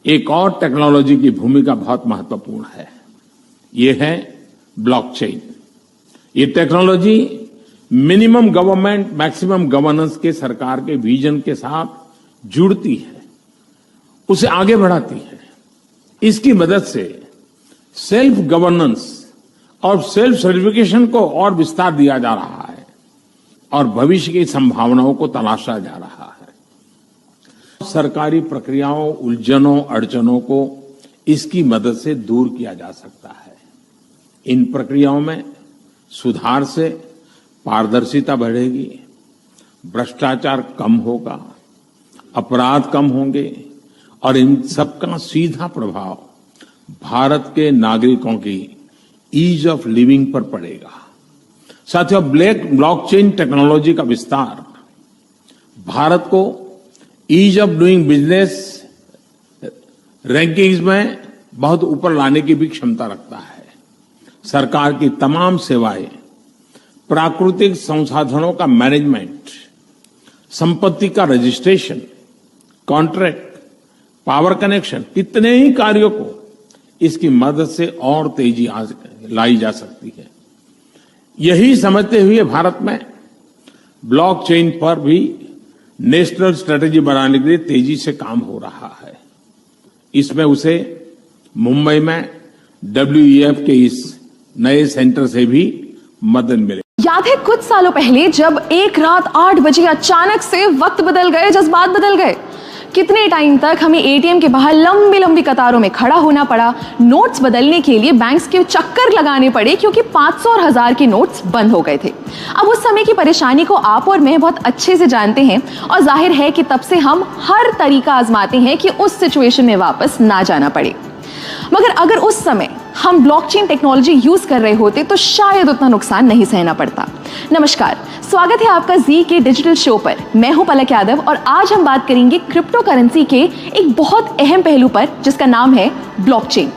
एक और टेक्नोलॉजी की भूमिका बहुत महत्वपूर्ण है। ये है ब्लॉकचेन। ये technology minimum government maximum governance के सरकार के विजन के साथ जुड़ती है, उसे आगे बढ़ाती है। इसकी मदद से सेल्फ गवर्नेंस और सेल्फ सर्टिफिकेशन को और विस्तार दिया जा रहा है और भविष्य की संभावनाओं को तलाशा जा रहा है। सरकारी प्रक्रियाओं, उलझनों, अड़चनों को इसकी मदद से दूर किया जा सकता है। इन प्रक्रियाओं में सुधार से पारदर्शिता बढ़ेगी, भ्रष्टाचार कम होगा, अपराध कम होंगे और इन सबका सीधा प्रभाव भारत के नागरिकों की ईज ऑफ लिविंग पर पड़ेगा। साथियों, ब्लॉकचेन टेक्नोलॉजी का विस्तार भारत को ease of doing business rankings में बहुत ऊपर लाने की भी क्षमता रखता है। सरकार की तमाम सेवाएं, प्राकृतिक संसाधनों का मैनेजमेंट, संपत्ति का रजिस्ट्रेशन, कॉन्ट्रैक्ट, पावर कनेक्शन, कितने ही कार्यों को इसकी मदद से और तेजी लाई जा सकती है। यही समझते हुए भारत में ब्लॉकचेन पर भी नेशनल स्ट्रेटेजी बनाने के लिए तेजी से काम हो रहा है। इसमें उसे मुंबई में WEF के इस नए सेंटर से भी मदद मिले। याद है कुछ सालों पहले जब एक रात 8 बजे अचानक से वक्त बदल गए, जज्बात बदल गए। कितने टाइम तक हमें ATM के बाहर लंबी लंबी कतारों में खड़ा होना पड़ा, नोट्स बदलने के लिए बैंक्स के चक्कर लगाने पड़े क्योंकि 500 और 1000 के नोट्स बंद हो गए थे। अब उस समय की परेशानी को आप और मैं बहुत अच्छे से जानते हैं और जाहिर है कि तब से हम हर तरीका आजमाते हैं कि उस सिचुएशन में वापस ना जाना पड़े। मगर अगर उस समय हम ब्लॉकचेन टेक्नोलॉजी यूज कर रहे होते तो शायद उतना नुकसान नहीं सहना पड़ता। नमस्कार, स्वागत है आपका जी के डिजिटल शो पर। मैं हूं पलक यादव और आज हम बात करेंगे क्रिप्टो करेंसी के एक बहुत अहम पहलू पर जिसका नाम है ब्लॉकचेन।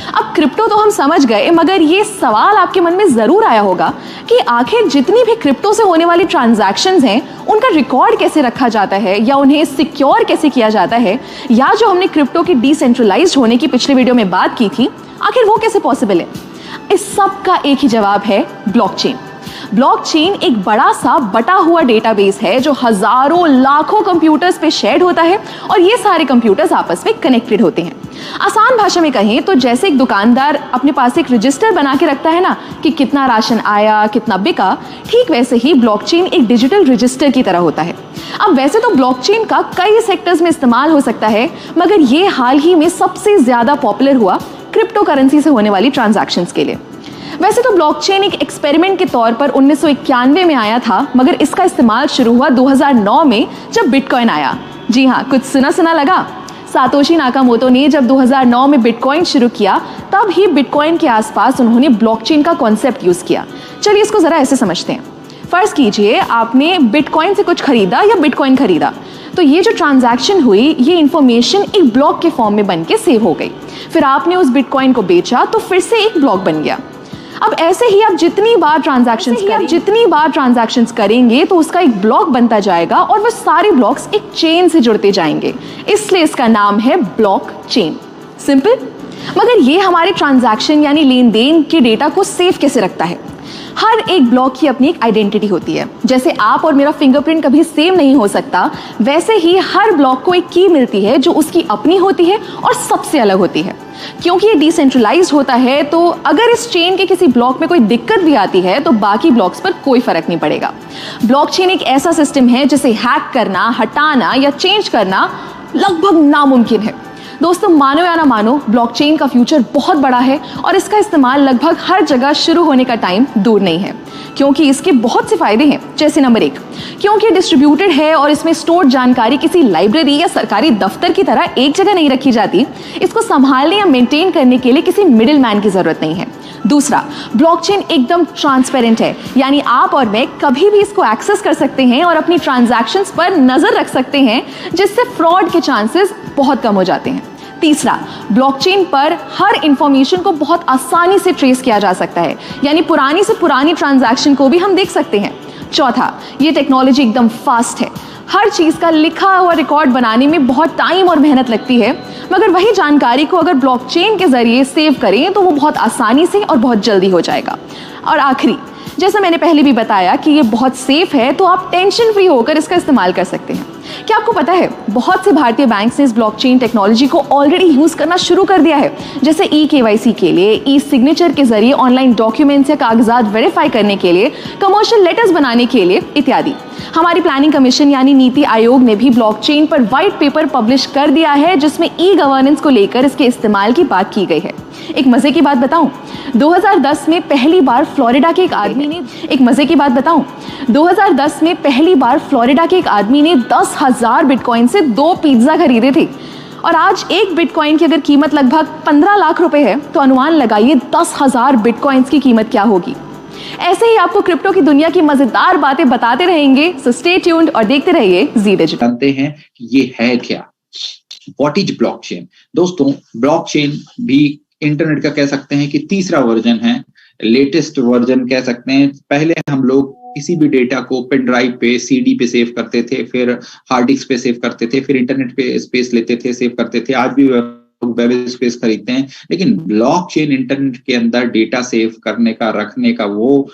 अब क्रिप्टो तो हम समझ गए, मगर ये सवाल आपके मन में जरूर आया होगा कि आखिर जितनी भी क्रिप्टो से होने वाली ट्रांजैक्शंस हैं उनका रिकॉर्ड कैसे रखा जाता है या उन्हें सिक्योर कैसे किया जाता है, या जो हमने क्रिप्टो की डिसेंट्रलाइज्ड होने की पिछले वीडियो में बात की थी, आखिर वो कैसे पॉसिबल है। इस सब का एक ही जवाब है ब्लॉकचेन। ब्लॉकचेन एक बड़ा सा बटा हुआ डेटाबेस है जो हजारों लाखों कंप्यूटर्स पे शेयर्ड होता है और ये सारे कंप्यूटर्स आपस में कनेक्टेड होते हैं। आसान भाषा में कहें तो जैसे एक दुकानदार अपने पास एक रजिस्टर बना के रखता है ना कि कितना राशन आया, कितना बिका, ठीक वैसे ही ब्लॉकचेन एक डिजिटल रजिस्टर की तरह होता है। अब वैसे तो ब्लॉकचेन का कई सेक्टर्स में इस्तेमाल हो सकता है, मगर ये हाल ही में सबसे ज्यादा पॉपुलर हुआ क्रिप्टो करेंसी से होने वाली ट्रांजैक्शंस के लिए। वैसे तो ब्लॉकचेन एक एक्सपेरिमेंट के तौर पर 1991 में आया था, मगर इसका इस्तेमाल शुरू हुआ 2009 में जब बिटकॉइन आया। जी हाँ, कुछ सुना लगा। सातोशी नाकामोटो ने जब 2009 में बिटकॉइन शुरू किया तब ही बिटकॉइन के आसपास उन्होंने ब्लॉकचेन का कॉन्सेप्ट यूज किया। चलिए इसको जरा ऐसे समझते हैं। फर्ज कीजिए आपने बिटकॉइन से कुछ खरीदा या बिटकॉइन खरीदा, तो ये जो ट्रांजैक्शन हुई ये इंफॉर्मेशन एक ब्लॉक के फॉर्म में बन के सेव हो गई। फिर आपने उस बिटकॉइन को बेचा तो फिर से एक ब्लॉक बन गया। अब ऐसे ही आप जितनी बार ट्रांजैक्शंस करेंगे तो उसका एक ब्लॉक बनता जाएगा और वो सारे ब्लॉक्स एक चेन से जुड़ते जाएंगे, इसलिए इसका नाम है ब्लॉकचेन। सिंपल। मगर ये हमारे ट्रांजैक्शन यानी लेन देन के डेटा को सेव कैसे रखता है? हर एक ब्लॉक की अपनी एक आइडेंटिटी होती है। जैसे आप और मेरा फिंगरप्रिंट कभी सेम नहीं हो सकता, वैसे ही हर ब्लॉक को एक की मिलती है जो उसकी अपनी होती है और सबसे अलग होती है। क्योंकि ये डिसेंट्रलाइज्ड होता है तो अगर इस चेन के किसी ब्लॉक में कोई दिक्कत भी आती है तो बाकी ब्लॉक्स पर कोई फर्क नहीं पड़ेगा। ब्लॉकचेन एक ऐसा सिस्टम है जिसे हैक करना, हटाना या चेंज करना लगभग नामुमकिन है। दोस्तों, मानो या ना मानो, ब्लॉकचेन का फ्यूचर बहुत बड़ा है और इसका इस्तेमाल लगभग हर जगह शुरू होने का टाइम दूर नहीं है, क्योंकि इसके बहुत से फायदे हैं। जैसे नंबर 1, क्योंकि डिस्ट्रीब्यूटेड है और इसमें स्टोर्ड जानकारी किसी लाइब्रेरी या सरकारी दफ्तर की तरह एक जगह नहीं रखी जाती, इसको संभालने या मेंटेन करने के लिए किसी मिडिल मैन की जरूरत नहीं है। दूसरा, ब्लॉकचेन एकदम ट्रांसपेरेंट है, यानी आप और मैं कभी भी इसको एक्सेस कर सकते हैं और अपनी ट्रांजैक्शंस पर नजर रख सकते हैं, जिससे फ्रॉड के चांसेस बहुत कम हो जाते हैं। तीसरा, ब्लॉकचेन पर हर इंफॉर्मेशन को बहुत आसानी से ट्रेस किया जा सकता है, यानी पुरानी से पुरानी ट्रांजैक्शन को भी हम देख सकते हैं। चौथा, ये टेक्नोलॉजी एकदम फास्ट है। हर चीज़ का लिखा हुआ रिकॉर्ड बनाने में बहुत टाइम और मेहनत लगती है, मगर वही जानकारी को अगर ब्लॉकचेन के जरिए सेव करें तो वो बहुत आसानी से और बहुत जल्दी हो जाएगा। और आखिरी, जैसा मैंने पहले भी बताया कि ये बहुत सेफ है, तो आप टेंशन फ्री होकर इसका इस्तेमाल कर सकते हैं। क्या आपको पता है, बहुत से भारतीय बैंक्स ने इस ब्लॉकचेन टेक्नोलॉजी को ऑलरेडी यूज करना शुरू कर दिया है, जैसे ई-केवाईसी के लिए, ई सिग्नेचर के जरिए ऑनलाइन डॉक्यूमेंट्स या कागजात वेरीफाई करने के लिए, कमर्शियल लेटर्स बनाने के लिए इत्यादि। हमारी प्लानिंग कमीशन यानी नीति आयोग ने भी ब्लॉकचेन पर व्हाइट पेपर पब्लिश कर दिया है, जिसमें ई गवर्नेंस को लेकर इसके इस्तेमाल की बात की गई है। एक मजे की बात बताऊं, 2010 में पहली बार फ्लोरिडा के एक आदमी ने 10,000 बिटकॉइन से 2 पिज्जा खरीदे थे। और आज एक बिटकॉइन की अगर कीमत लगभग 15 लाख रुपए है, तो अनुमान लगाइए 10,000 बिटकॉइंस की कीमत क्या होगी। ऐसे ही आपको क्रिप्टो की दुनिया की मजेदार बातें बताते रहेंगे, सो स्टे ट्यून्ड और देखते रहिए जी डिजिटल। जानते हैं कि ये है क्या, व्हाट इज ब्लॉकचेन। दोस्तों, ब्लॉकचेन भी इंटरनेट का कह सकते हैं कि तीसरा वर्जन है, लेटेस्ट वर्जन कह सकते हैं। पहले हम लोग किसी भी डेटा को पेन ड्राइव पे, सीडी पे सेव करते थे, फिर हार्ड डिस्क पे सेव करते थे, फिर इंटरनेट पे स्पेस लेते थे, सेव करते थे। आज भी वेब स्पेस खरीदते हैं, लेकिन ब्लॉकचेन इंटरनेट के अंदर डेटा सेव करने का, रखने का वो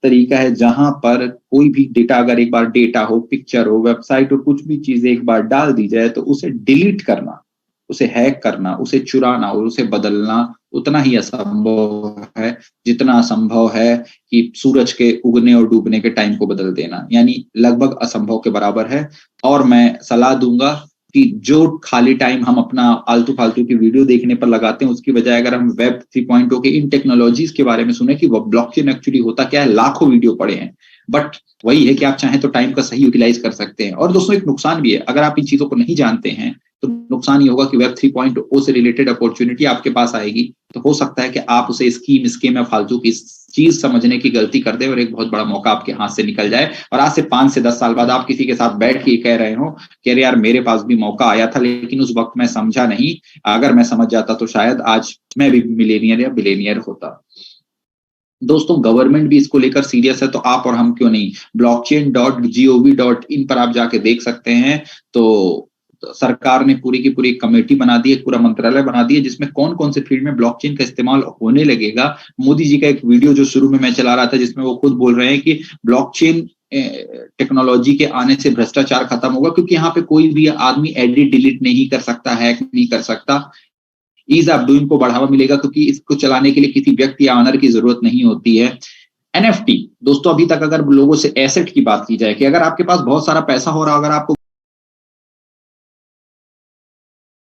तरीका है जहां पर कोई भी डेटा, अगर एक बार डेटा हो, पिक्चर हो, वेबसाइट हो, कुछ भी चीजें एक बार डाल दी जाए तो उसे डिलीट करना, उसे हैक करना, उसे चुराना और उसे बदलना उतना ही असंभव है जितना असंभव है कि सूरज के उगने और डूबने के टाइम को बदल देना, यानी लगभग असंभव के बराबर है। और मैं सलाह दूंगा कि जो खाली टाइम हम अपना आलतू फालतू की वीडियो देखने पर लगाते हैं, उसकी बजाय अगर हम वेब 3.0 के इन टेक्नोलॉजीज के बारे में सुने कि वो ब्लॉकचेन एक्चुअली होता क्या है, लाखों वीडियो पड़े हैं, बट वही है कि आप चाहें तो टाइम का सही यूटिलाइज कर सकते हैं। और दोस्तों, एक नुकसान भी है, अगर आप इन चीजों को नहीं जानते हैं तो नुकसान ये होगा कि वेब 3.0 से रिलेटेड अपॉर्चुनिटी आपके पास आएगी, तो हो सकता है कि आप उसे स्कीम या फालतू की चीज समझने की गलती कर दे और एक बहुत बड़ा मौका आपके हाथ से निकल जाए। और आज से 5 से 10 साल बाद आप किसी के साथ बैठ के कह रहे हो कि अरे यार, मेरे पास भी मौका आया था, लेकिन उस वक्त मैं समझा नहीं, अगर मैं समझ जाता तो शायद आज मैं भी मिलेनियर या बिलेनियर होता। दोस्तों, गवर्नमेंट भी इसको लेकर सीरियस है, तो आप और हम क्यों नहीं। blockchain.gov.in पर आप जाके देख सकते हैं। तो सरकार ने पूरी की पूरी कमेटी बना दी है, पूरा मंत्रालय बना दिया, जिसमें कौन कौन से फील्ड में ब्लॉकचेन का इस्तेमाल होने लगेगा। मोदी जी का एक वीडियो जो शुरू में मैं चला रहा था, जिसमें वो खुद बोल रहे हैं कि ब्लॉकचेन टेक्नोलॉजी के आने से भ्रष्टाचार खत्म होगा, क्योंकि यहाँ पे कोई भी आदमी एडिट डिलीट नहीं कर सकता, हैक नहीं कर सकता। ईज ऑफ डूइंग को बढ़ावा मिलेगा, क्योंकि इसको चलाने के लिए किसी व्यक्ति या ऑनर की जरूरत नहीं होती है। NFT, दोस्तों, अभी तक अगर लोगों से एसेट की बात की जाए कि अगर आपके पास बहुत सारा पैसा हो रहा, अगर आपको